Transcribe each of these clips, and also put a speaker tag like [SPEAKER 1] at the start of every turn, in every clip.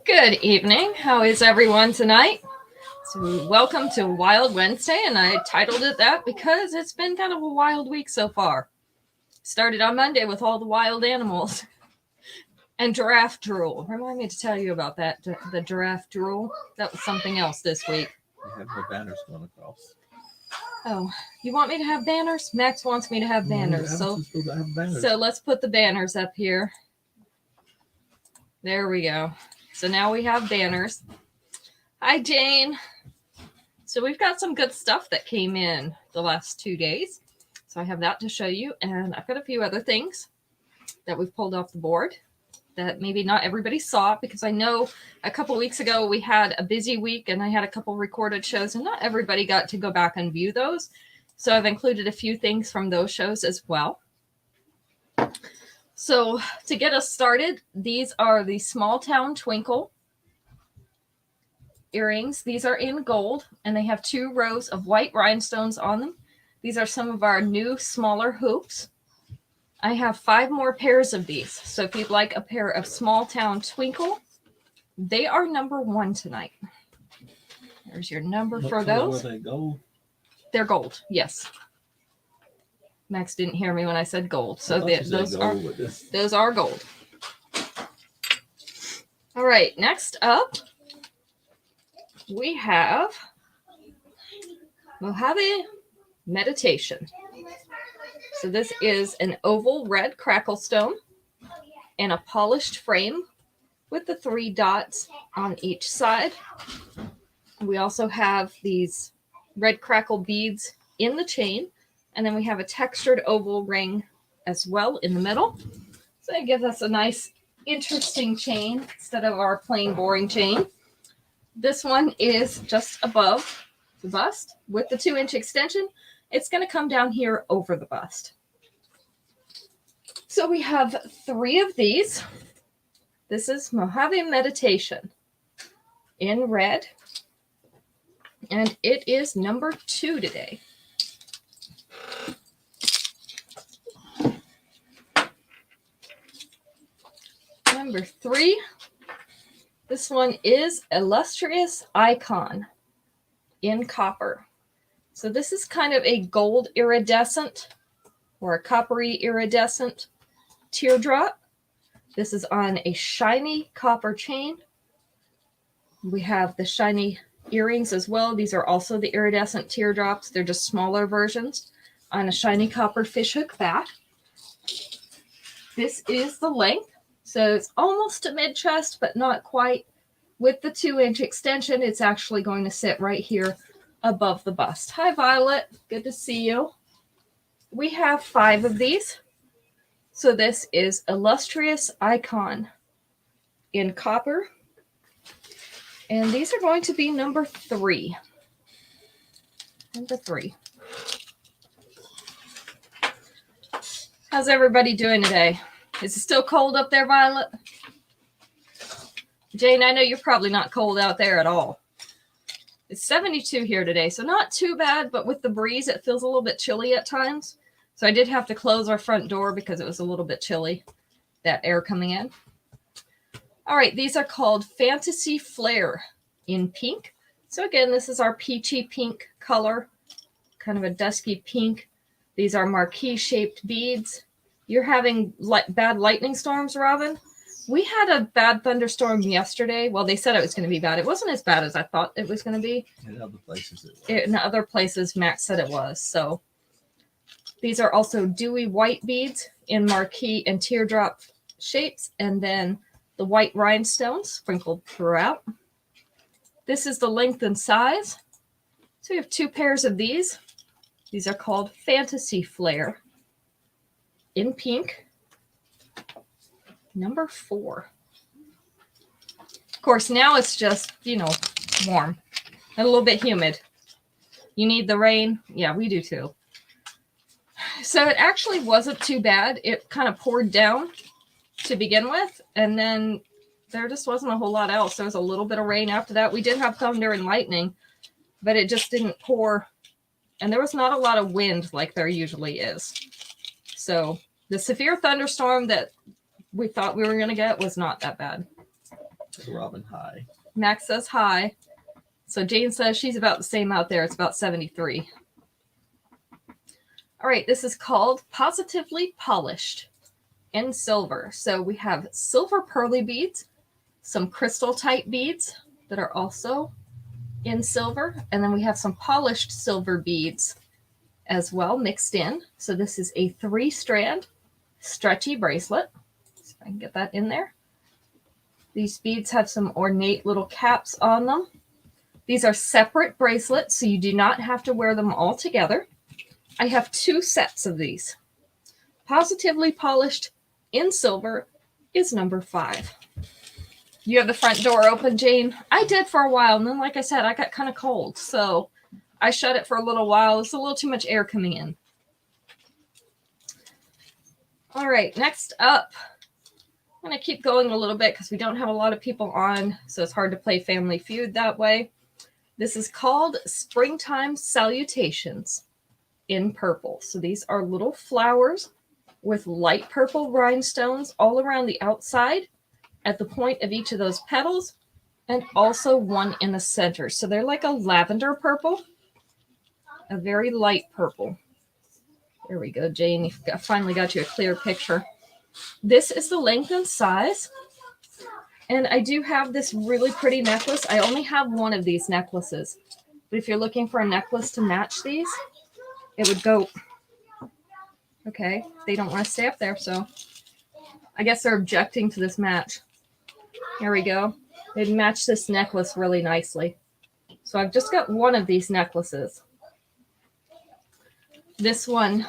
[SPEAKER 1] Good evening. How is everyone tonight? So welcome to Wild Wednesday, and I titled it that because it's been kind of a wild week so far. Started on Monday with all the wild animals and giraffe drool. Remind me to tell you about that, the giraffe drool. That was something else this week.
[SPEAKER 2] We have no banners going across.
[SPEAKER 1] Oh, you want me to have banners? Max wants me to have banners. So let's put the banners up here. There we go. So now we have banners. Hi, Jane. So we've got some good stuff that came in the last 2 days. So I have that to show you. And I've got a few other things that we've pulled off the board that maybe not everybody saw, because I know a couple weeks ago we had a busy week and I had a couple recorded shows and not everybody got to go back and view those. So I've included a few things from those shows as well. So to get us started, these are the Small Town Twinkle earrings. These are in gold and they have 2 rows of white rhinestones on them. These are some of our new smaller hoops. I have 5 more pairs of these. So if you'd like a pair of Small Town Twinkle, they are number 1 tonight. There's your number for those.
[SPEAKER 2] Are they gold?
[SPEAKER 1] They're gold, yes. Max didn't hear me when I said gold. So those are gold. All right, next up, we have Mojave Meditation. So this is an oval red crackle stone and a polished frame with the 3 dots on each side. We also have these red crackle beads in the chain, and then we have a textured oval ring as well in the middle. So it gives us a nice, interesting chain instead of our plain, boring chain. This one is just above the bust with the 2-inch extension. It's going to come down here over the bust. So we have 3 of these. This is Mojave Meditation in red. And it is number 2 today. Number 3. This one is Illustrious Icon in copper. So this is kind of a gold iridescent or a coppery iridescent teardrop. This is on a shiny copper chain. We have the shiny earrings as well. These are also the iridescent teardrops. They're just smaller versions on a shiny copper fishhook back. This is the length. So it's almost to mid-chest, but not quite. With the 2-inch extension, it's actually going to sit right here above the bust. Hi, Violet. Good to see you. We have 5 of these. So this is Illustrious Icon in copper. And these are going to be number 3. Number 3. How's everybody doing today? Is it still cold up there, Violet? Jane, I know you're probably not cold out there at all. It's 72 here today, so not too bad, but with the breeze, it feels a little bit chilly at times. So I did have to close our front door because it was a little bit chilly, that air coming in. All right, these are called Fantasy Flare in pink. So again, this is our peachy pink color, kind of a dusky pink. These are marquee-shaped beads. You're having bad lightning storms, Robin? We had a bad thunderstorm yesterday. Well, they said it was going to be bad. It wasn't as bad as I thought it was going to be.
[SPEAKER 2] In other places it was.
[SPEAKER 1] In other places, Max said it was. So these are also dewy white beads in marquee and teardrop shapes, and then the white rhinestones sprinkled throughout. This is the length and size. So we have 2 pairs of these. These are called Fantasy Flare in pink. Number 4. Of course, now it's just, warm and a little bit humid. You need the rain. Yeah, we do too. So it actually wasn't too bad. It kind of poured down to begin with, and then there just wasn't a whole lot else. There was a little bit of rain after that. We did have thunder and lightning, but it just didn't pour, and there was not a lot of wind like there usually is. So the severe thunderstorm that we thought we were going to get was not that bad.
[SPEAKER 2] Robin high.
[SPEAKER 1] Max says hi. So Jane says she's about the same out there. It's about 73. All right, this is called Positively Polished in silver. So we have silver pearly beads, some crystal type beads that are also in silver, and then we have some polished silver beads as well mixed in. So this is a 3-strand stretchy bracelet. See if I can get that in there. These beads have some ornate little caps on them. These are separate bracelets, so you do not have to wear them all together. I have 2 sets of these. Positively Polished in silver is number 5. You have the front door open, Jane? I did for a while, and then, like I said, I got kind of cold, so I shut it for a little while. There's a little too much air coming in. All right, next up, I'm going to keep going a little bit because we don't have a lot of people on, so it's hard to play Family Feud that way. This is called Springtime Salutations in purple. So these are little flowers with light purple rhinestones all around the outside at the point of each of those petals, and also one in the center. So they're like a lavender purple, a very light purple. There we go, Jane. I finally got you a clear picture. This is the length and size. And I do have this really pretty necklace. I only have one of these necklaces. But if you're looking for a necklace to match these, it would go... Okay, they don't want to stay up there, so I guess they're objecting to this match. Here we go. They'd match this necklace really nicely. So I've just got one of these necklaces. This one,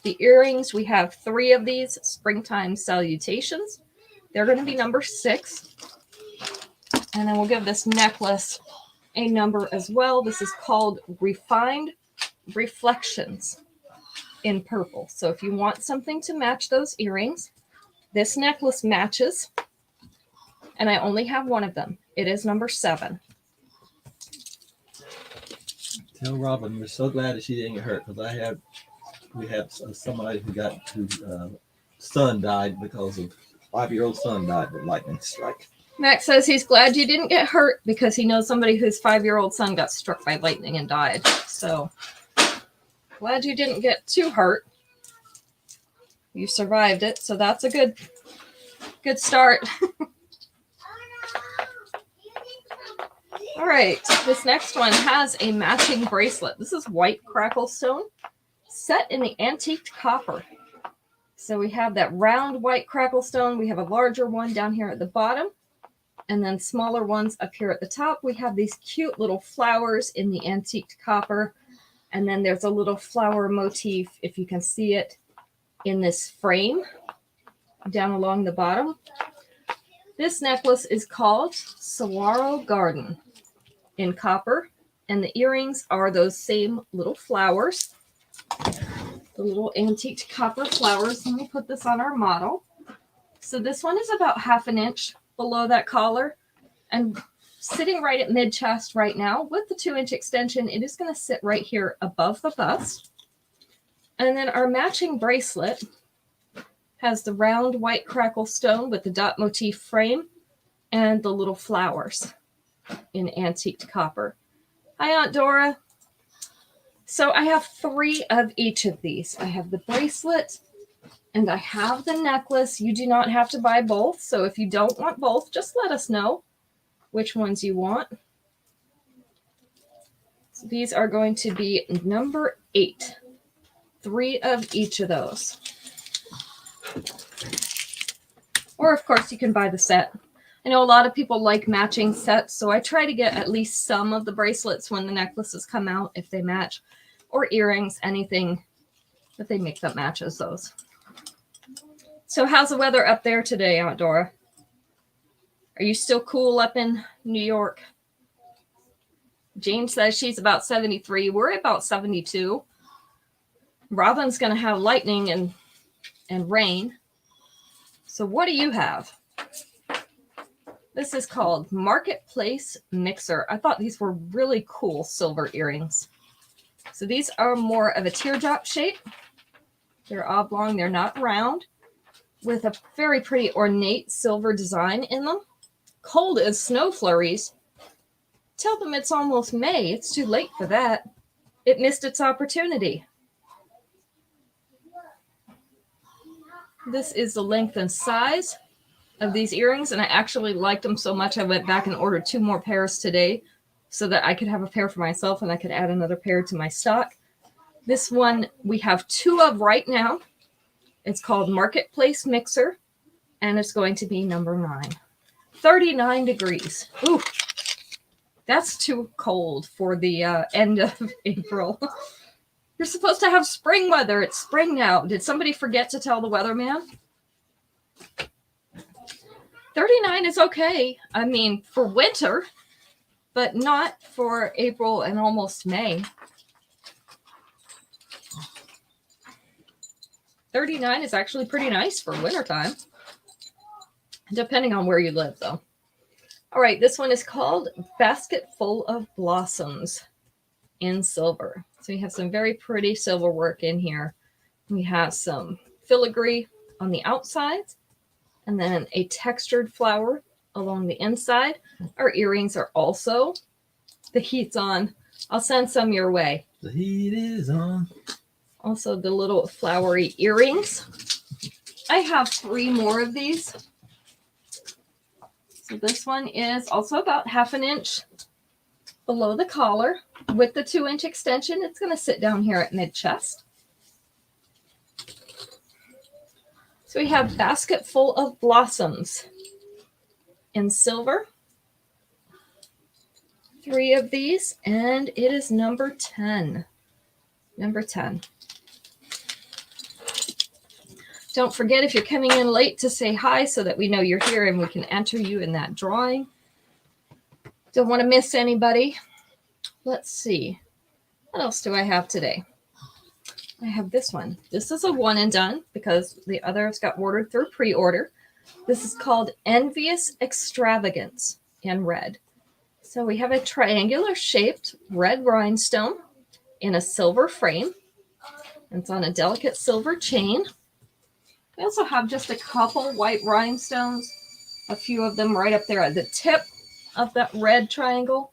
[SPEAKER 1] the earrings, we have 3 of these Springtime Salutations. They're going to be number 6. And then we'll give this necklace a number as well. This is called Refined Reflections in purple. So if you want something to match those earrings, this necklace matches. And I only have one of them. It is number 7.
[SPEAKER 2] Tell Robin we're so glad that she didn't get hurt, because we have somebody whose son died because of 5-year-old son died with lightning strike.
[SPEAKER 1] Max says he's glad you didn't get hurt because he knows somebody whose 5-year-old son got struck by lightning and died. So glad you didn't get too hurt. You survived it, so that's a good start. All right, this next one has a matching bracelet. This is white crackle stone set in the antiqued copper. So we have that round white crackle stone. We have a larger one down here at the bottom, and then smaller ones up here at the top. We have these cute little flowers in the antiqued copper, and then there's a little flower motif, if you can see it, in this frame down along the bottom. This necklace is called Saguaro Garden in copper, and the earrings are those same little flowers, the little antiqued copper flowers. Let me put this on our model. So this one is about 1/2 inch below that collar, and sitting right at mid-chest right now with the 2-inch extension. It is going to sit right here above the bust. And then our matching bracelet has the round white crackle stone with the dot motif frame and the little flowers in antiqued copper. Hi, Aunt Dora. So I have 3 of each of these. I have the bracelet and I have the necklace. You do not have to buy both. So if you don't want both, just let us know which ones you want. So these are going to be number 8. 3 of each of those. Or of course you can buy the set. I know a lot of people like matching sets, so I try to get at least some of the bracelets when the necklaces come out, if they match, or earrings, anything that they make that matches those. So how's the weather up there today, Aunt Dora? Are you still cool up in New York? Jane says she's about 73. We're about 72. Robin's going to have lightning and rain. So what do you have? This is called Marketplace Mixer. I thought these were really cool silver earrings. So these are more of a teardrop shape. They're oblong. They're not round, with a very pretty ornate silver design in them. cold as snow flurries, tell them it's almost May. It's too late for that. It missed its opportunity. This is the length and size of these earrings, and I actually liked them so much I went back and ordered 2 more pairs today so that I could have a pair for myself and I could add another pair to my stock. This one we have 2 of right now. It's called Marketplace Mixer, and it's going to be number 9. 39 degrees. Ooh, that's too cold for the end of April. You're supposed to have spring weather. It's spring now. Did somebody forget to tell the weatherman? 39 is okay. I mean, for winter, but not for April and almost May. 39 is actually pretty nice for wintertime, depending on where you live, though. All right, this one is called Basket Full of Blossoms in silver. So we have some very pretty silver work in here. We have some filigree on the outside, and then a textured flower along the inside. Our earrings are also, the heat's on. I'll send some your way.
[SPEAKER 2] The heat is on.
[SPEAKER 1] Also the little flowery earrings. I have 3 more of these. So this one is also about 1/2 inch below the collar with the 2-inch extension. It's going to sit down here at mid-chest. So we have Basket Full of Blossoms in silver. 3 of these, and it is number 10. Number 10. Don't forget, if you're coming in late, to say hi so that we know you're here and we can enter you in that drawing. Don't want to miss anybody. Let's see. What else do I have today? I have this one. This is a one and done because the others got ordered through pre-order. This is called Envious Extravagance in red. So we have a triangular shaped red rhinestone in a silver frame. It's on a delicate silver chain. We also have just a couple white rhinestones, a few of them right up there at the tip of that red triangle.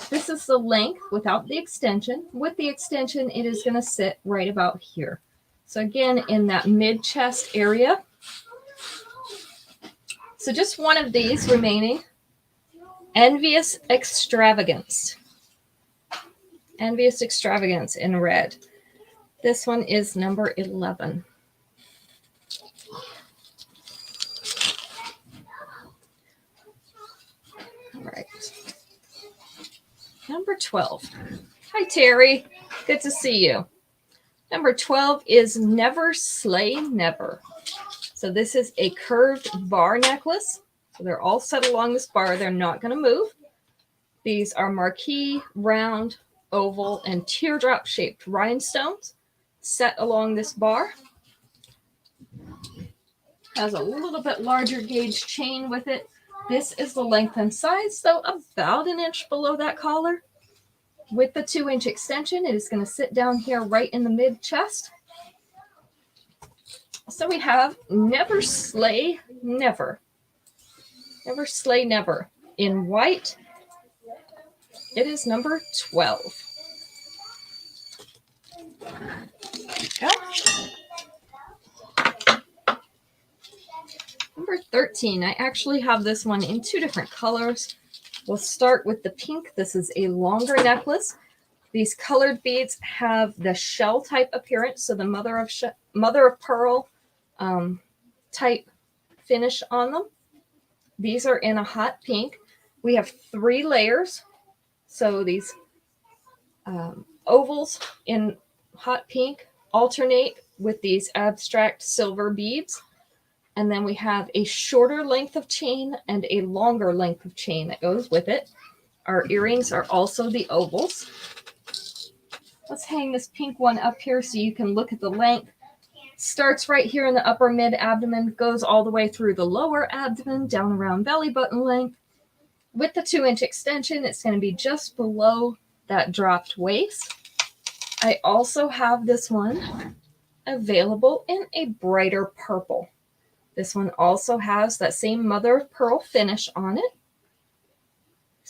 [SPEAKER 1] This is the length without the extension. With the extension, it is going to sit right about here. So again, in that mid-chest area. So just one of these remaining. Envious Extravagance. Envious Extravagance in red. This one is number 11. All right. Number 12. Hi, Terry. Good to see you. Number 12 is Never Slay Never. So this is a curved bar necklace. So they're all set along this bar. They're not going to move. These are marquee, round, oval, and teardrop-shaped rhinestones set along this bar. Has a little bit larger gauge chain with it. This is the length and size, so about 1 inch below that collar. With the 2-inch extension, it is going to sit down here right in the mid-chest. So we have Never Slay Never. Never Slay Never in white. It is number 12. Go. Number 13. I actually have this one in 2 different colors. We'll start with the pink. This is a longer necklace. These colored beads have the shell type appearance, so the mother of pearl type finish on them. These are in a hot pink. We have 3 layers. So these ovals in hot pink alternate with these abstract silver beads. And then we have a shorter length of chain and a longer length of chain that goes with it. Our earrings are also the ovals. Let's hang this pink one up here so you can look at the length. Starts right here in the upper mid-abdomen, goes all the way through the lower abdomen, down around belly button length. With the 2-inch extension, it's going to be just below that dropped waist. I also have this one available in a brighter purple. This one also has that same mother of pearl finish on it.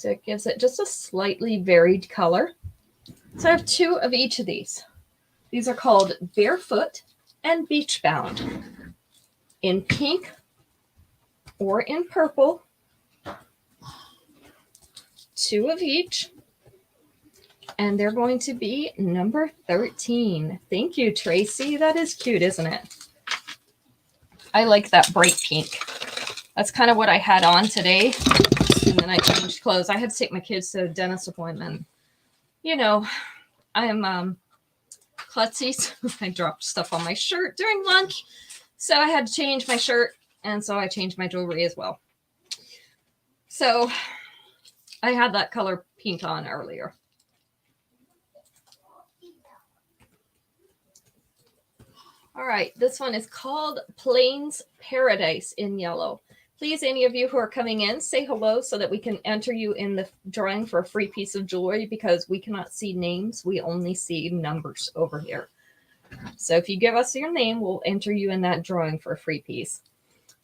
[SPEAKER 1] So it gives it just a slightly varied color. So I have 2 of each of these. These are called Barefoot and Beachbound in pink or in purple. 2 of each. And they're going to be number 13. Thank you, Tracy. That is cute, isn't it? I like that bright pink. That's kind of what I had on today. And then I changed clothes. I had to take my kids to a dentist appointment. You know, I'm klutzy. I dropped stuff on my shirt during lunch. So I had to change my shirt. And so I changed my jewelry as well. So I had that color pink on earlier. All right, this one is called Plains Paradise in yellow. Please, any of you who are coming in, say hello so that we can enter you in the drawing for a free piece of jewelry, because we cannot see names. We only see numbers over here. So if you give us your name, we'll enter you in that drawing for a free piece.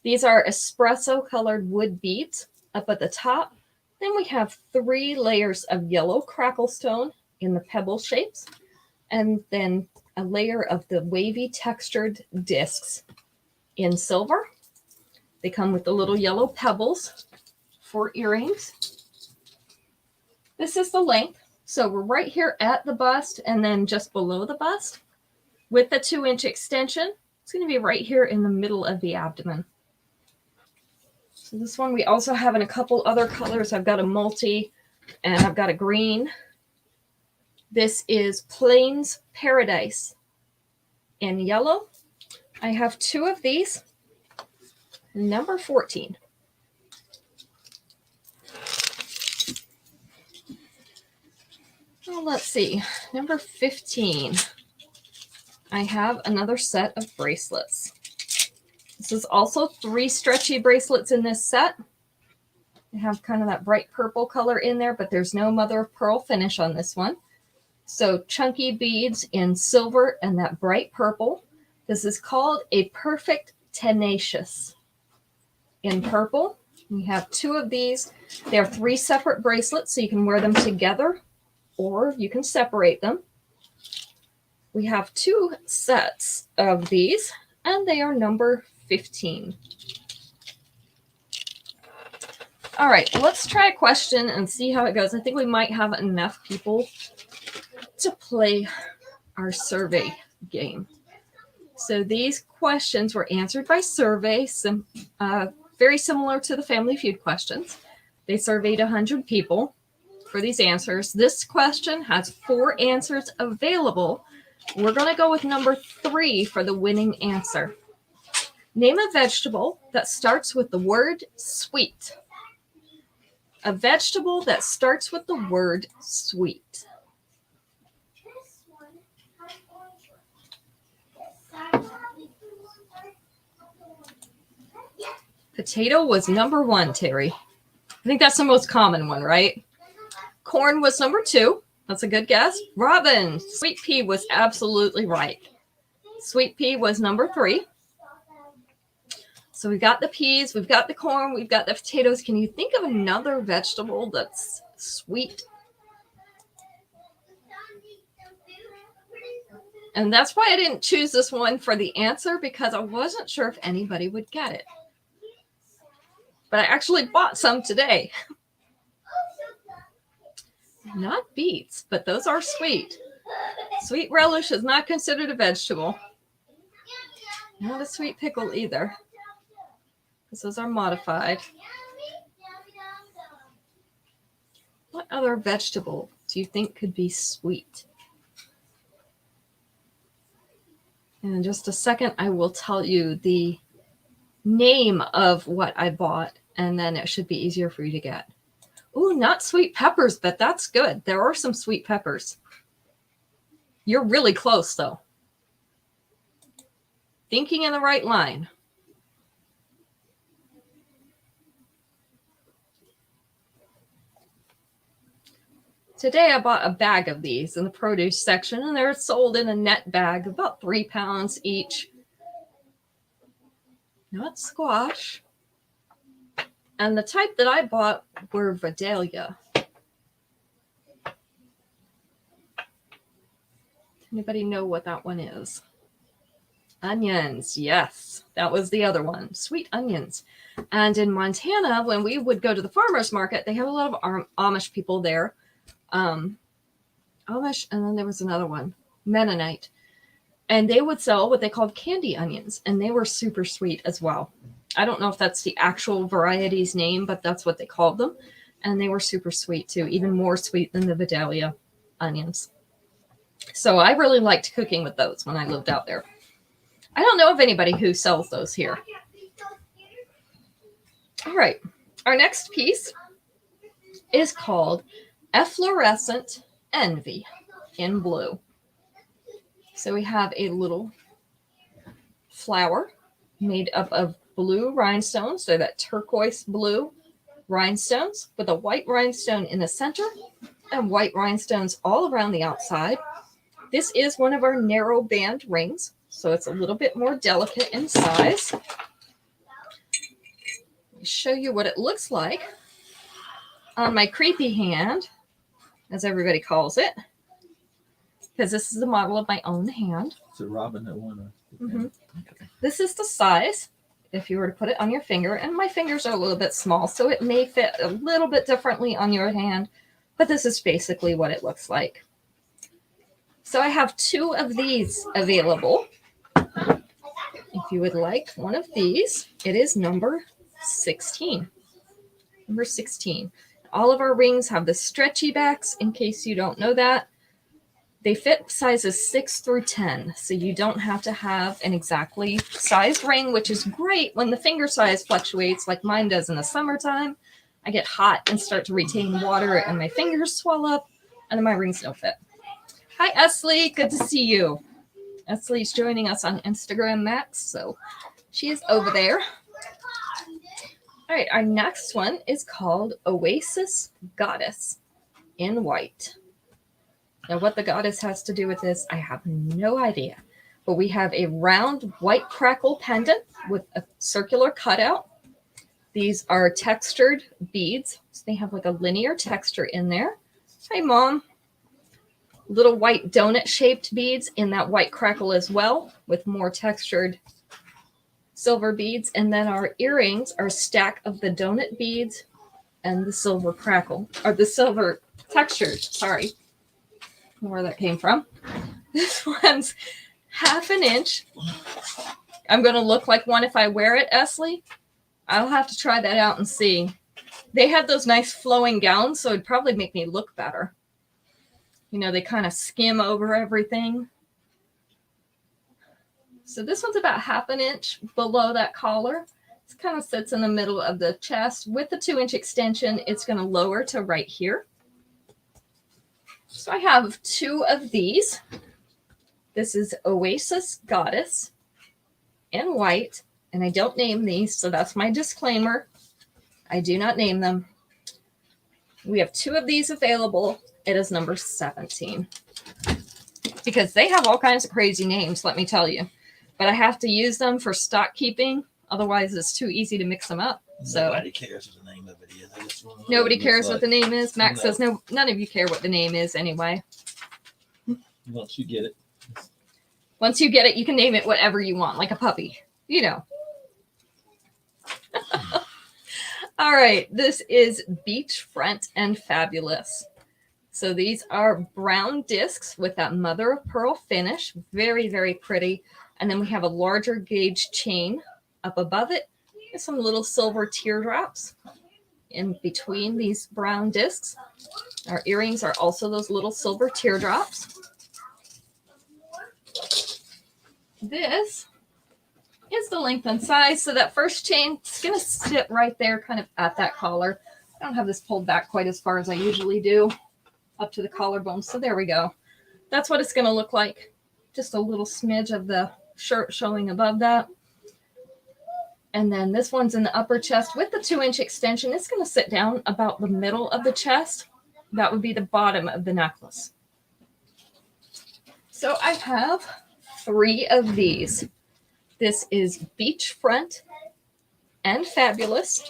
[SPEAKER 1] These are espresso colored wood beads up at the top. Then we have 3 layers of yellow crackle stone in the pebble shapes, and then a layer of the wavy textured discs in silver. They come with the little yellow pebbles for earrings. This is the length. So we're right here at the bust and then just below the bust with the 2-inch extension. It's going to be right here in the middle of the abdomen. So this one we also have in a couple other colors. I've got a multi and I've got a green. This is Plains Paradise in yellow. I have 2 of these. Number 14. Oh, let's see. Number 15. I have another set of bracelets. This is also 3 stretchy bracelets in this set. They have kind of that bright purple color in there, but there's no mother of pearl finish on this one. So chunky beads in silver and that bright purple. This is called a Perfect Tenacious in purple. We have 2 of these. They are 3 separate bracelets, so you can wear them together or you can separate them. We have 2 sets of these, and they are number 15. All right, let's try a question and see how it goes. I think we might have enough people to play our survey game. So these questions were answered by survey, very similar to the Family Feud questions. They surveyed 100 people for these answers. This question has 4 answers available. We're going to go with number 3 for the winning answer. Name a vegetable that starts with the word sweet. A vegetable that starts with the word sweet. Potato was number 1, Terry. I think that's the most common one, right? Corn was number 2. That's a good guess. Robin, sweet pea was absolutely right. Sweet pea was number 3. So we've got the peas, we've got the corn, we've got the potatoes. Can you think of another vegetable that's sweet? And that's why I didn't choose this one for the answer, because I wasn't sure if anybody would get it. But I actually bought some today. Not beets, but those are sweet. Sweet relish is not considered a vegetable. Not a sweet pickle either, because those are modified. What other vegetable do you think could be sweet? And in just a second, I will tell you the name of what I bought, and then it should be easier for you to get. Ooh, not sweet peppers, but that's good. There are some sweet peppers. You're really close, though. Thinking in the right line. Today I bought a bag of these in the produce section, and they're sold in a net bag, about 3 pounds each. Not squash. And the type that I bought were Vidalia. Anybody know what that one is? Onions. Yes, that was the other one. Sweet onions. And in Montana, when we would go to the farmer's market, they have a lot of Amish people there. Amish, and then there was another one, Mennonite. And they would sell what they called candy onions, and they were super sweet as well. I don't know if that's the actual variety's name, but that's what they called them. And they were super sweet too, even more sweet than the Vidalia onions. So I really liked cooking with those when I lived out there. I don't know of anybody who sells those here. All right. Our next piece is called Efflorescent Envy in blue. So we have a little flower made up of blue rhinestones. So that turquoise blue rhinestones with a white rhinestone in the center and white rhinestones all around the outside. This is one of our narrow band rings, so it's a little bit more delicate in size. Let me show you what it looks like on my creepy hand, as everybody calls it, because this is the model of my own hand.
[SPEAKER 2] It's a robin that won.
[SPEAKER 1] Mm-hmm. This is the size if you were to put it on your finger, and my fingers are a little bit small, so it may fit a little bit differently on your hand, but this is basically what it looks like. So I have 2 of these available. If you would like one of these, it is number 16. Number 16. All of our rings have the stretchy backs, in case you don't know that. They fit sizes 6 through 10, so you don't have to have an exactly sized ring, which is great when the finger size fluctuates like mine does in the summertime. I get hot and start to retain water and my fingers swell up, and then my rings don't fit. Hi, Esley. Good to see you. Esley's joining us on Instagram, Max, so she is over there. All right, our next one is called Oasis Goddess in white. Now, what the goddess has to do with this, I have no idea. But we have a round white crackle pendant with a circular cutout. These are textured beads. So they have like a linear texture in there. Hi, Mom. Little white donut-shaped beads in that white crackle as well, with more textured silver beads. And then our earrings are a stack of the donut beads and the silver crackle, or the silver textured, sorry. Where that came from. This one's 1/2 inch. I'm going to look like one if I wear it, Esley. I'll have to try that out and see. They had those nice flowing gowns, so it'd probably make me look better. You know, they kind of skim over everything. So this one's about 1/2 inch below that collar. It kind of sits in the middle of the chest. With the 2-inch extension, it's going to lower to right here. So I have 2 of these. This is Oasis Goddess in white, and I don't name these, so that's my disclaimer. I do not name them. We have 2 of these available. It is number 17. Because they have all kinds of crazy names, let me tell you. But I have to use them for stock keeping. Otherwise, it's too easy to mix them up. So
[SPEAKER 2] nobody cares what the name of it is.
[SPEAKER 1] Nobody cares what the name is. Max says no. None of you care what the name is anyway.
[SPEAKER 2] Once you get it.
[SPEAKER 1] Once you get it, you can name it whatever you want, like a puppy. You know. All right. This is Beachfront and Fabulous. So these are brown discs with that mother of pearl finish. Very, very pretty. And then we have a larger gauge chain up above it. There's some little silver teardrops in between these brown discs. Our earrings are also those little silver teardrops. This is the length and size. So that first chain is going to sit right there kind of at that collar. I don't have this pulled back quite as far as I usually do, up to the collarbone. So there we go. That's what it's going to look like. Just a little smidge of the shirt showing above that. And then this one's in the upper chest with the 2-inch extension. It's going to sit down about the middle of the chest. That would be the bottom of the necklace. So I have 3 of these. This is Beachfront and Fabulous.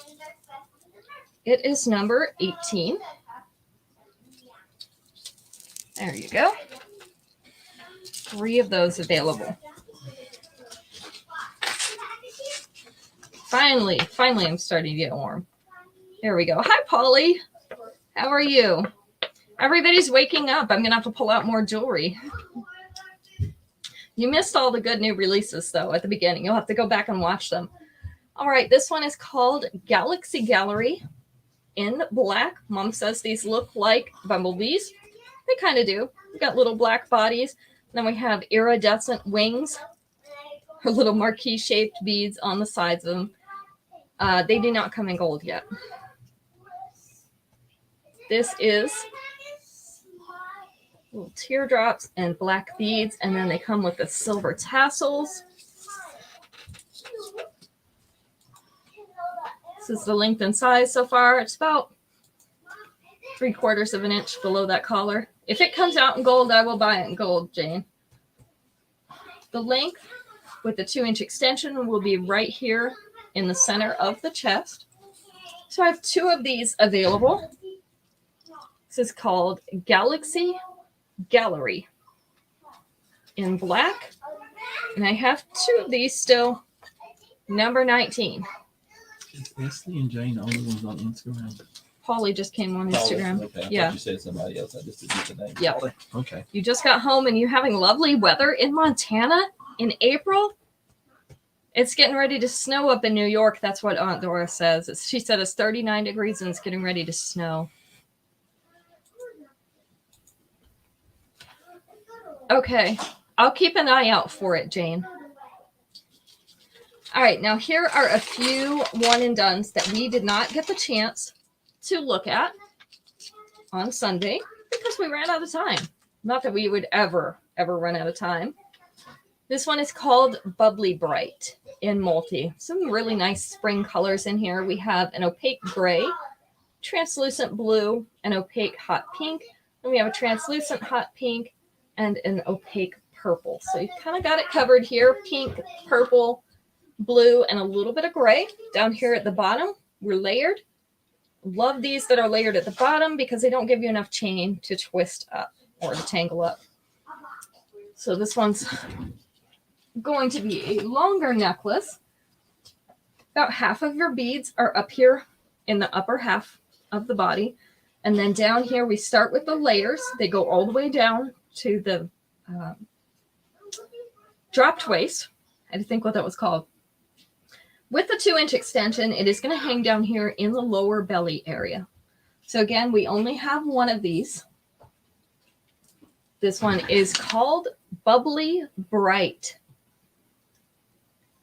[SPEAKER 1] It is number 18. There you go. 3 of those available. Finally, I'm starting to get warm. There we go. Hi, Polly. How are you? Everybody's waking up. I'm going to have to pull out more jewelry. You missed all the good new releases, though, at the beginning. You'll have to go back and watch them. All right, this one is called Galaxy Gallery in black. Mom says these look like bumblebees. They kind of do. We got little black bodies. Then we have iridescent wings. Her little marquee-shaped beads on the sides of them. They do not come in gold yet. This is little teardrops and black beads, and then they come with the silver tassels. This is the length and size so far. It's about 3/4 of an inch below that collar. If it comes out in gold, I will buy it in gold, Jane. The length with the 2-inch extension will be right here in the center of the chest. So I have 2 of these available. This is called Galaxy Gallery in black. And I have 2 of these still. Number 19.
[SPEAKER 2] Is Leslie and Jane the only ones on Instagram?
[SPEAKER 1] Polly just came on Instagram.
[SPEAKER 2] Okay. I
[SPEAKER 1] Yeah.
[SPEAKER 2] thought you said somebody else. I just didn't get the name.
[SPEAKER 1] Yeah.
[SPEAKER 2] Polly? Okay.
[SPEAKER 1] You just got home and you're having lovely weather in Montana in April. It's getting ready to snow up in New York. That's what Aunt Dora says. She said it's 39 degrees and it's getting ready to snow. Okay. I'll keep an eye out for it, Jane. All right. Now, here are a few one and dones that we did not get the chance to look at on Sunday because we ran out of time. Not that we would ever run out of time. This one is called Bubbly Bright in multi. Some really nice spring colors in here. We have an opaque gray, translucent blue, an opaque hot pink. Then we have a translucent hot pink and an opaque purple. So you kind of got it covered here. Pink, purple, blue, and a little bit of gray. Down here at the bottom, we're layered. Love these that are layered at the bottom because they don't give you enough chain to twist up or to tangle up. So this one's going to be a longer necklace. About half of your beads are up here in the upper half of the body. And then down here, we start with the layers. They go all the way down to the dropped waist. I had to think what that was called. With the 2-inch extension, it is going to hang down here in the lower belly area. So again, we only have 1 of these. This one is called Bubbly Bright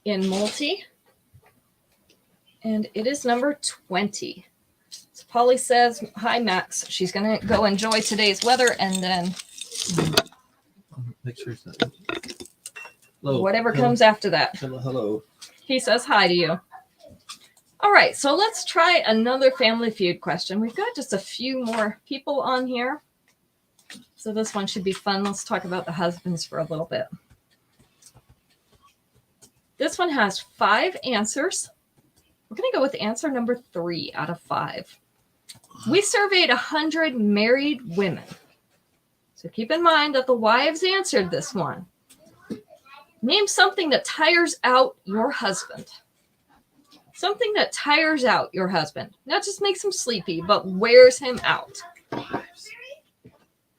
[SPEAKER 1] in multi. And it is number 20. So Polly says, hi, Max. She's going to go enjoy today's weather and then
[SPEAKER 2] Make sure it's not. Hello.
[SPEAKER 1] Whatever comes after that.
[SPEAKER 2] Hello.
[SPEAKER 1] He says hi to you. All right, so let's try another Family Feud question. We've got just a few more people on here. So this one should be fun. Let's talk about the husbands for a little bit. This one has 5 answers. We're going to go with answer number 3 out of 5. We surveyed 100 married women. So keep in mind that the wives answered this one. Name something that tires out your husband. Something that tires out your husband. Not just makes him sleepy, but wears him out.
[SPEAKER 2] Wives.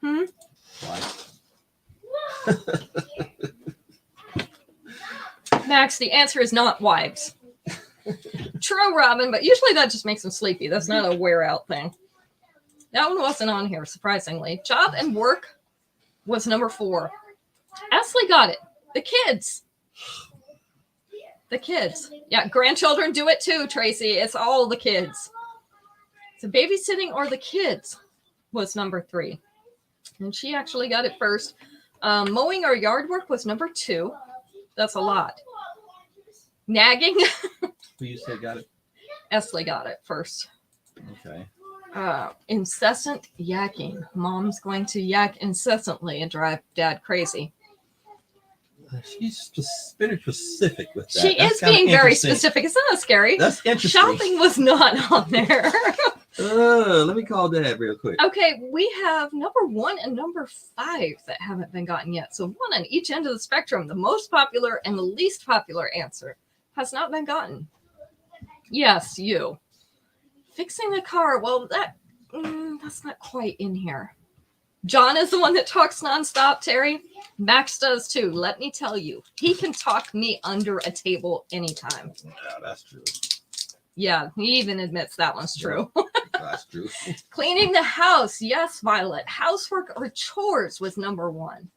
[SPEAKER 2] Wives.
[SPEAKER 1] Max, the answer is not wives. True, Robin, but usually that just makes him sleepy. That's not a wear out thing. That one wasn't on here, surprisingly. Job and work was number 4. Ashley got it. The kids. The kids. Yeah, grandchildren do it too, Tracy. It's all the kids. So babysitting or the kids was number 3. And she actually got it first. Mowing or yard work was number 2. That's a lot. Nagging.
[SPEAKER 2] Who you say got it?
[SPEAKER 1] Esley got it first.
[SPEAKER 2] Okay.
[SPEAKER 1] Incessant yakking. Mom's going to yak incessantly and drive Dad crazy.
[SPEAKER 2] She's very specific with that.
[SPEAKER 1] She is being very specific. Isn't that scary?
[SPEAKER 2] That's interesting.
[SPEAKER 1] Shopping was not on there.
[SPEAKER 2] Let me call Dad real quick.
[SPEAKER 1] Okay, we have number 1 and number 5 that haven't been gotten yet. So 1 on each end of the spectrum. The most popular and the least popular answer has not been gotten. Yes, you. Fixing the car. Well, that's not quite in here. John is the one that talks nonstop, Terry. Max does too. Let me tell you. He can talk me under a table anytime.
[SPEAKER 2] Yeah, that's true.
[SPEAKER 1] Yeah, he even admits that one's true.
[SPEAKER 2] That's true.
[SPEAKER 1] Cleaning the house. Yes, Violet. Housework or chores was number 1.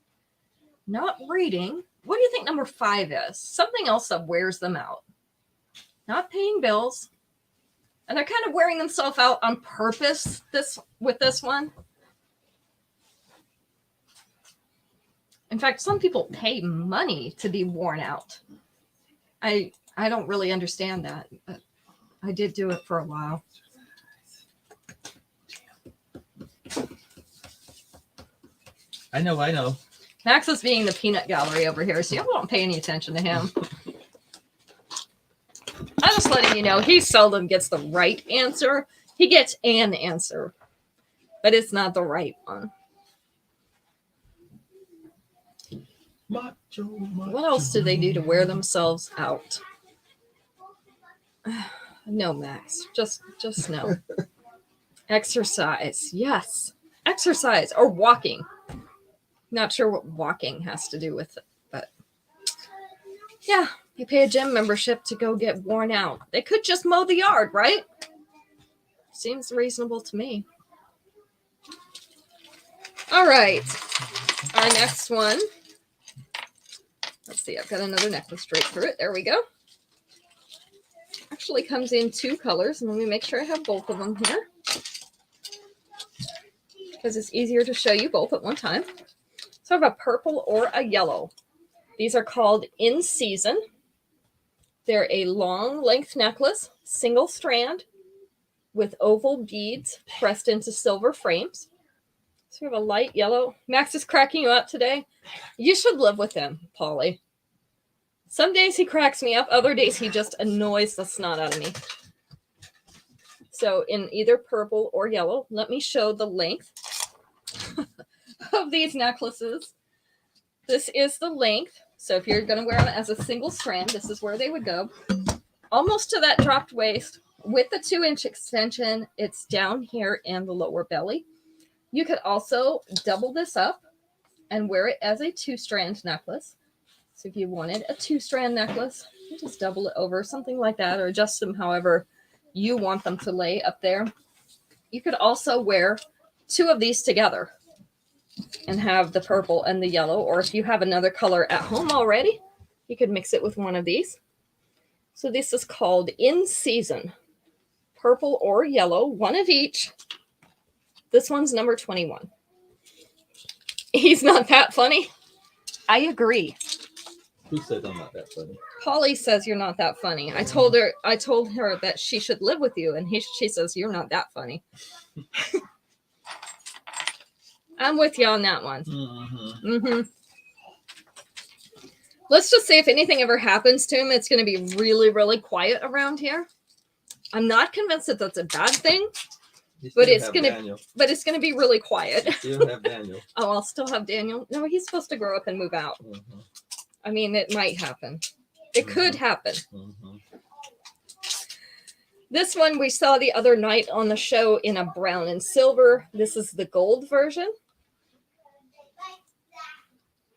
[SPEAKER 1] Not reading. What do you think number 5 is? Something else that wears them out. Not paying bills. And they're kind of wearing themselves out on purpose with this one. In fact, some people pay money to be worn out. I don't really understand that, but I did do it for a while.
[SPEAKER 2] I know.
[SPEAKER 1] Max is being the peanut gallery over here, so you don't pay any attention to him. I'm just letting you know, he seldom gets the right answer. He gets an answer, but it's not the right one.
[SPEAKER 2] Macho.
[SPEAKER 1] What else do they do to wear themselves out? No, Max. Just no. Exercise. Yes. Exercise or walking. Not sure what walking has to do with it, but yeah, you pay a gym membership to go get worn out. They could just mow the yard, right? Seems reasonable to me. All right. Our next one. Let's see. I've got another necklace straight through it. There we go. Actually comes in 2 colors. And let me make sure I have both of them here, because it's easier to show you both at one time. So I have a purple or a yellow. These are called In Season. They're a long length necklace, single strand, with oval beads pressed into silver frames. So we have a light yellow. Max is cracking you up today. You should live with him, Polly. Some days he cracks me up. Other days he just annoys the snot out of me. So in either purple or yellow, let me show the length of these necklaces. This is the length. So if you're going to wear them as a single strand, this is where they would go. Almost to that dropped waist. With the 2-inch extension, it's down here in the lower belly. You could also double this up and wear it as a 2-strand necklace. So if you wanted a 2-strand necklace, you just double it over, something like that, or adjust them however you want them to lay up there. You could also wear 2 of these together and have the purple and the yellow, or if you have another color at home already, you could mix it with one of these. So this is called In Season. Purple or yellow, 1 of each. This one's number 21. He's not that funny. I agree.
[SPEAKER 2] Who said I'm not that funny?
[SPEAKER 1] Polly says you're not that funny. I told her that she should live with you, and she says you're not that funny. I'm with you on that one. Let's just say if anything ever happens to him, it's going to be really, really quiet around here. I'm not convinced that that's a bad thing, but it's going to be really quiet.
[SPEAKER 2] You still have Daniel.
[SPEAKER 1] Oh, I'll still have Daniel. No, he's supposed to grow up and move out. I mean, it might happen. It could happen. This one we saw the other night on the show in a brown and silver. This is the gold version.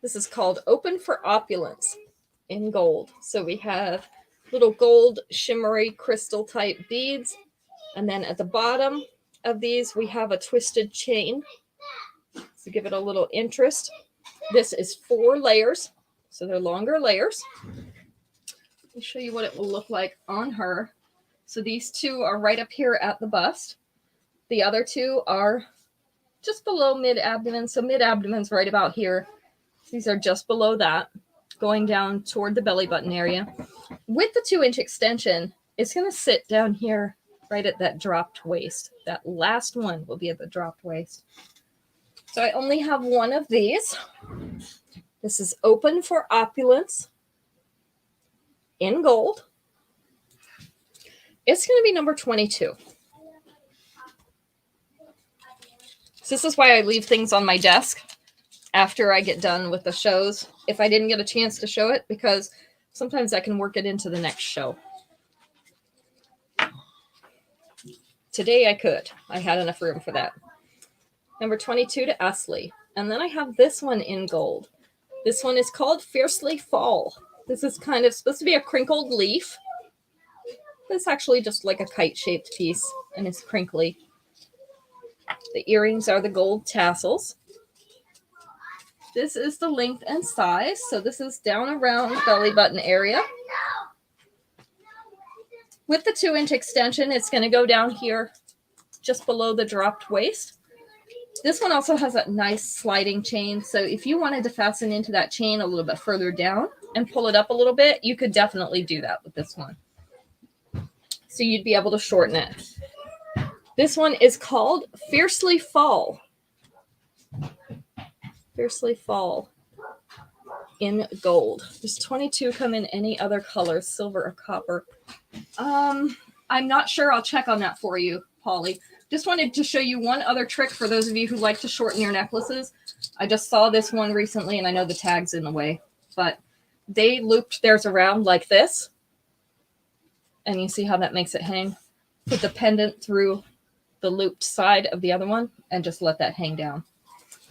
[SPEAKER 1] This is called Open for Opulence in gold. So we have little gold shimmery crystal type beads. And then at the bottom of these, we have a twisted chain to give it a little interest. This is 4 layers. So they're longer layers. Let me show you what it will look like on her. So these 2 are right up here at the bust. The other 2 are just below mid-abdomen. So mid-abdomen's right about here. These are just below that, going down toward the belly button area. With the 2-inch extension, it's going to sit down here right at that dropped waist. That last one will be at the dropped waist. So I only have 1 of these. This is Open for Opulence in gold. It's going to be number 22. So this is why I leave things on my desk after I get done with the shows, if I didn't get a chance to show it, because sometimes I can work it into the next show. Today I could. I had enough room for that. Number 22 to Astley. And then I have this one in gold. This one is called Fiercely Fall. This is kind of supposed to be a crinkled leaf. It's actually just like a kite-shaped piece, and it's crinkly. The earrings are the gold tassels. This is the length and size. So this is down around belly button area. With the 2-inch extension, it's going to go down here just below the dropped waist. This one also has a nice sliding chain. So if you wanted to fasten into that chain a little bit further down and pull it up a little bit, you could definitely do that with this one. So you'd be able to shorten it. This one is called Fiercely Fall. Fiercely Fall in gold. Does 22 come in any other colors, silver or copper? I'm not sure. I'll check on that for you, Polly. Just wanted to show you one other trick for those of you who like to shorten your necklaces. I just saw this one recently, and I know the tag's in the way, but they looped theirs around like this. And you see how that makes it hang? Put the pendant through the looped side of the other one and just let that hang down.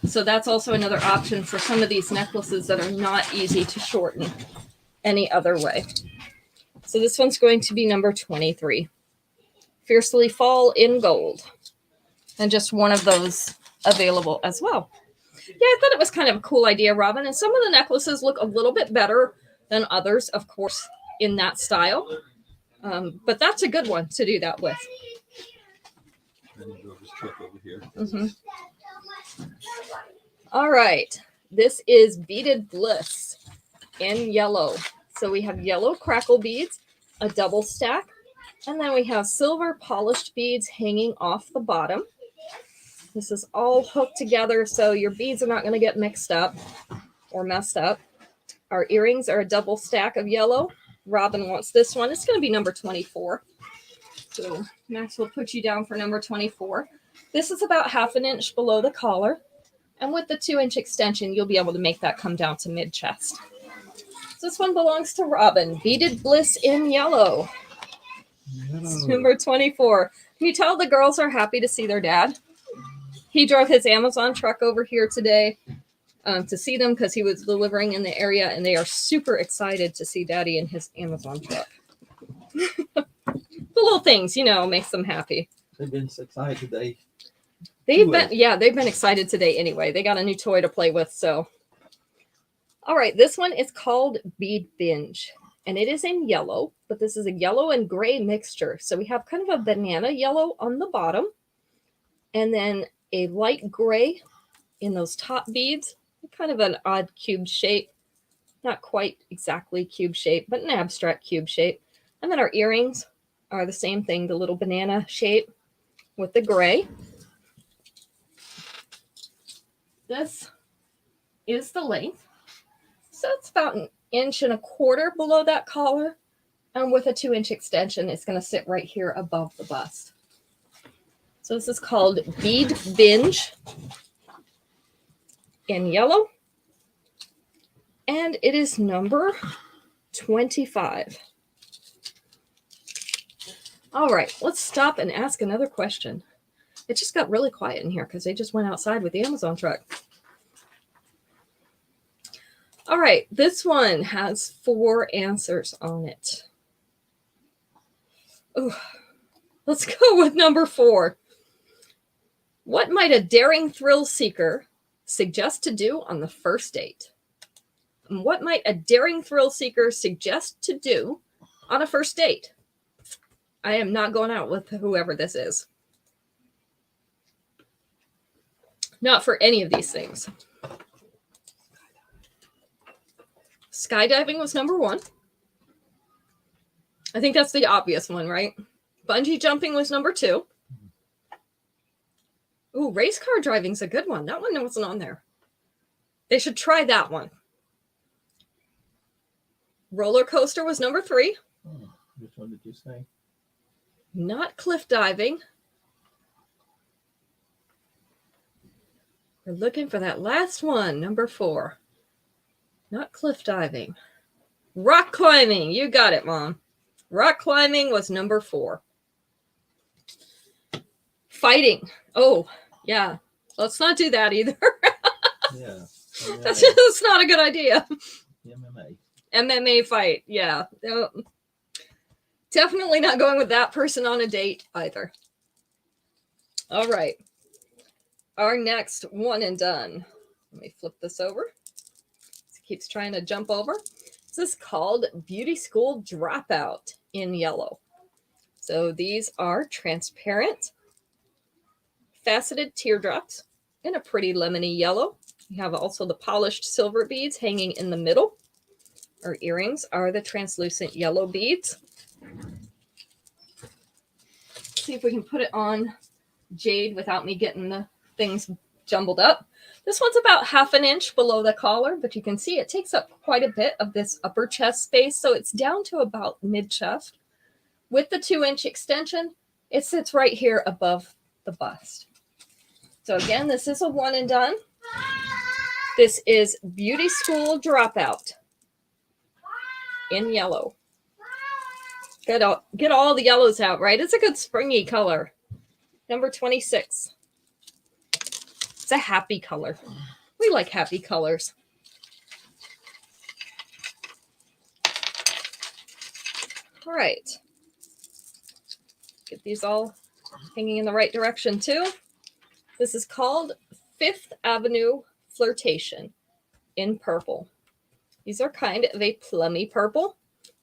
[SPEAKER 1] So that's also another option for some of these necklaces that are not easy to shorten any other way. So this one's going to be number 23. Fiercely Fall in gold. And just one of those available as well. Yeah, I thought it was kind of a cool idea, Robin. And some of the necklaces look a little bit better than others, of course, in that style. But that's a good one to do that with. Mm-hmm. All right. This is Beaded Bliss in yellow. So we have yellow crackle beads, a double stack, and then we have silver polished beads hanging off the bottom. This is all hooked together, so your beads are not going to get mixed up or messed up. Our earrings are a double stack of yellow. Robin wants this one. It's going to be number 24. So Max will put you down for number 24. This is about 1/2 inch below the collar. And with the 2-inch extension, you'll be able to make that come down to mid-chest. So this one belongs to Robin. Beaded Bliss in yellow. Number 24. Can you tell the girls are happy to see their dad? He drove his Amazon truck over here today to see them because he was delivering in the area, and they are super excited to see Daddy in his Amazon truck. The little things, makes them happy.
[SPEAKER 2] They've been so excited today.
[SPEAKER 1] They've been excited today anyway. They got a new toy to play with, so. All right, this one is called Bead Binge, and it is in yellow, but this is a yellow and gray mixture. So we have kind of a banana yellow on the bottom, and then a light gray in those top beads, kind of an odd cube shape. Not quite exactly cube shape, but an abstract cube shape. And then our earrings are the same thing, the little banana shape with the gray. This is the length. So it's about 1.25 inches below that collar. And with a 2-inch extension, it's going to sit right here above the bust. So this is called Bead Binge in yellow. And it is number 25. All right, let's stop and ask another question. It just got really quiet in here because they just went outside with the Amazon truck. All right, this one has 4 answers on it. Ooh, let's go with number 4. What might a daring thrill seeker suggest to do on the first date? And what might a daring thrill seeker suggest to do on a first date? I am not going out with whoever this is. Not for any of these things. Skydiving was number 1. I think that's the obvious one, right? Bungee jumping was number 2. Ooh, race car driving's a good one. That one wasn't on there. They should try that one. Roller coaster was number 3.
[SPEAKER 2] Which one did you say?
[SPEAKER 1] Not cliff diving. We're looking for that last one, number 4. Not cliff diving. Rock climbing. You got it, Mom. Rock climbing was number 4. Fighting. Oh, yeah. Let's not do that either.
[SPEAKER 2] Yeah.
[SPEAKER 1] That's not a good idea.
[SPEAKER 2] MMA.
[SPEAKER 1] MMA fight. Yeah. Definitely not going with that person on a date either. All right. Our next one and done. Let me flip this over. It keeps trying to jump over. This is called Beauty School Dropout in yellow. So these are transparent, faceted teardrops in a pretty lemony yellow. We have also the polished silver beads hanging in the middle. Our earrings are the translucent yellow beads. Let's see if we can put it on jade without me getting the things jumbled up. This one's about 1/2 inch below the collar, but you can see it takes up quite a bit of this upper chest space, so it's down to about mid-chest. With the 2-inch extension, it sits right here above the bust. So again, this is a one and done. This is Beauty School Dropout in yellow. Get all the yellows out, right? It's a good springy color. Number 26. It's a happy color. We like happy colors. All right. Get these all hanging in the right direction too. This is called 5th Avenue Flirtation in purple. These are kind of a plummy purple.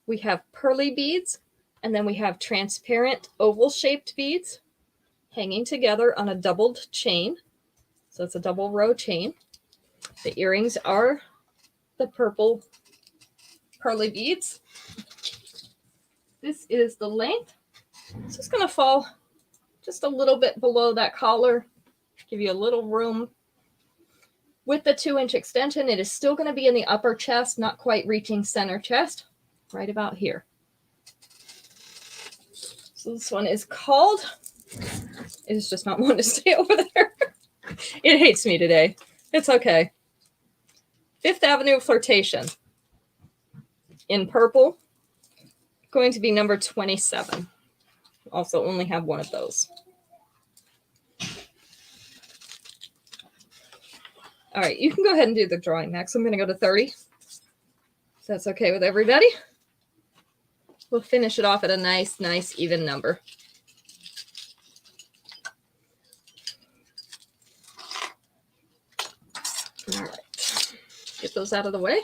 [SPEAKER 1] We have pearly beads, and then we have transparent oval-shaped beads hanging together on a doubled chain. So it's a double row chain. The earrings are the purple pearly beads. This is the length. It's just going to fall just a little bit below that collar, give you a little room. With the 2-inch extension, it is still going to be in the upper chest, not quite reaching center chest, right about here. So this one is called, it is just not wanting to stay over there. It hates me today. It's okay. 5th Avenue Flirtation in purple, going to be number 27. Also only have one of those. All right, you can go ahead and do the drawing next. I'm going to go to 30. If that's okay with everybody. We'll finish it off at a nice, even number. All right, get those out of the way.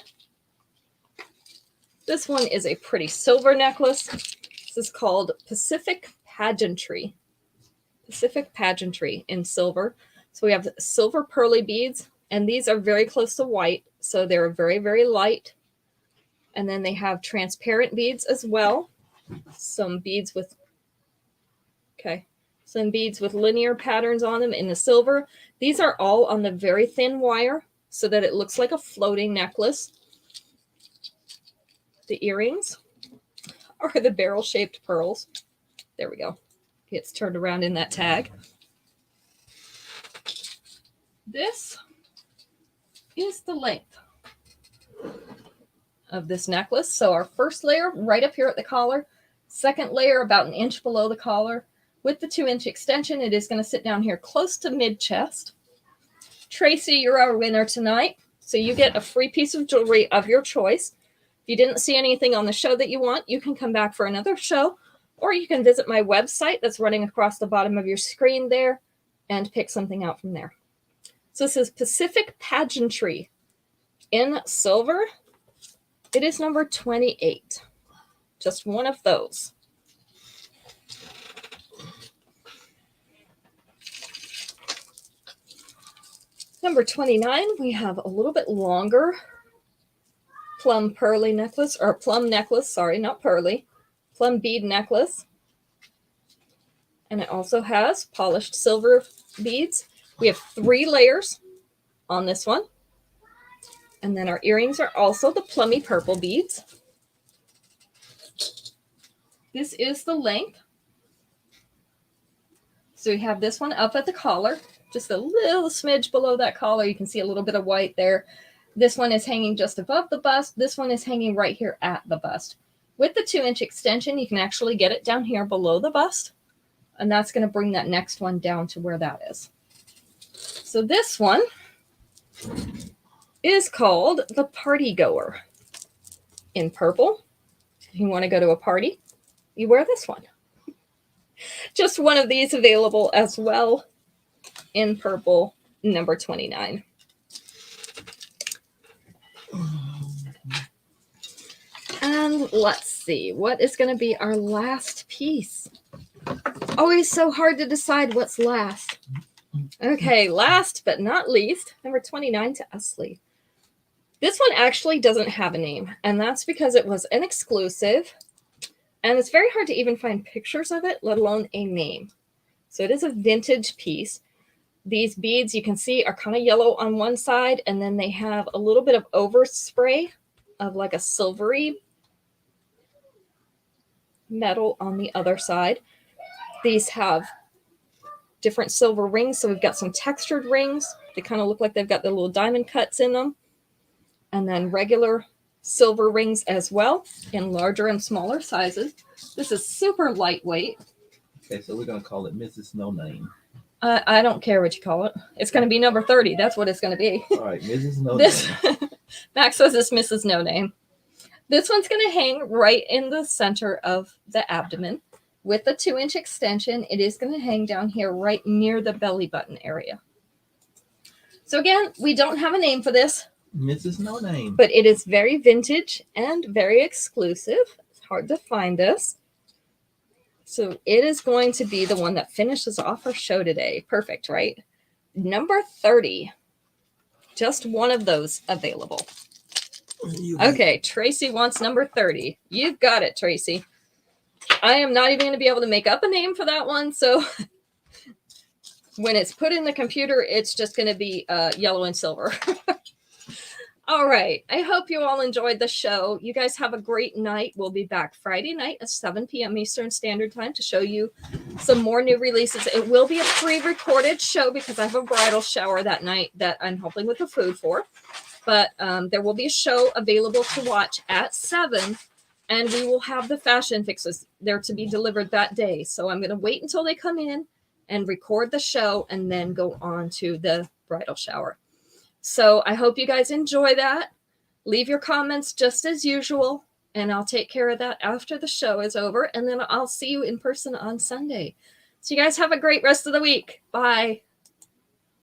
[SPEAKER 1] This one is a pretty silver necklace. This is called Pacific Pageantry. Pacific Pageantry in silver. So we have silver pearly beads, and these are very close to white, so they're very, very light. And then they have transparent beads as well. Some beads with linear patterns on them in the silver. These are all on the very thin wire so that it looks like a floating necklace. The earrings are the barrel-shaped pearls. There we go. It's turned around in that tag. This is the length of this necklace. So our first layer right up here at the collar, second layer about 1 inch below the collar. With the 2-inch extension, it is going to sit down here close to mid-chest. Tracy, you're our winner tonight. So you get a free piece of jewelry of your choice. If you didn't see anything on the show that you want, you can come back for another show, or you can visit my website that's running across the bottom of your screen there and pick something out from there. So this is Pacific Pageantry in silver. It is number 28. Just one of those. Number 29, we have a little bit longer plum necklace, sorry, not pearly, plum bead necklace. And it also has polished silver beads. We have 3 layers on this one. And then our earrings are also the plummy purple beads. This is the length. So we have this one up at the collar. just a little smidge below that collar. You can see a little bit of white there. This one is hanging just above the bust. This one is hanging right here at the bust. With the 2-inch extension, you can actually get it down here below the bust. And that's going to bring that next one down to where that is. So this one is called the Party Goer in purple. If you want to go to a party, you wear this one. Just one of these available as well in purple, number 29. And let's see, what is going to be our last piece? Always so hard to decide what's last. Okay, last but not least, number 29 to Usley. This one actually doesn't have a name, and that's because it was an exclusive, and it's very hard to even find pictures of it, let alone a name. So it is a vintage piece. These beads, you can see, are kind of yellow on one side, and then they have a little bit of overspray of like a silvery metal on the other side. These have different silver rings, so we've got some textured rings. They kind of look like they've got the little diamond cuts in them. And then regular silver rings as well in larger and smaller sizes. This is super lightweight.
[SPEAKER 2] Okay, so we're going to call it Mrs. No Name.
[SPEAKER 1] I don't care what you call it. It's going to be number 30. That's what it's going to be.
[SPEAKER 2] All right, Mrs. No Name.
[SPEAKER 1] Max says it's Mrs. No Name. This one's going to hang right in the center of the abdomen. With the 2-inch extension, it is going to hang down here right near the belly button area. So again, we don't have a name for this.
[SPEAKER 2] Mrs. No Name.
[SPEAKER 1] But it is very vintage and very exclusive. It's hard to find this. So it is going to be the one that finishes off our show today. Perfect, right? Number 30. Just one of those available. Okay, Tracy wants number 30. You've got it, Tracy. I am not even going to be able to make up a name for that one. So when it's put in the computer, it's just going to be yellow and silver. All right. I hope you all enjoyed the show. You guys have a great night. We'll be back Friday night at 7 p.m. Eastern Standard Time to show you some more new releases. It will be a pre-recorded show because I have a bridal shower that night that I'm helping with the food for. But there will be a show available to watch at 7, and we will have the fashion fixes there to be delivered that day. So I'm going to wait until they come in and record the show and then go on to the bridal shower. So I hope you guys enjoy that. Leave your comments just as usual, and I'll take care of that after the show is over, and then I'll see you in person on Sunday. So you guys have a great rest of the week. Bye.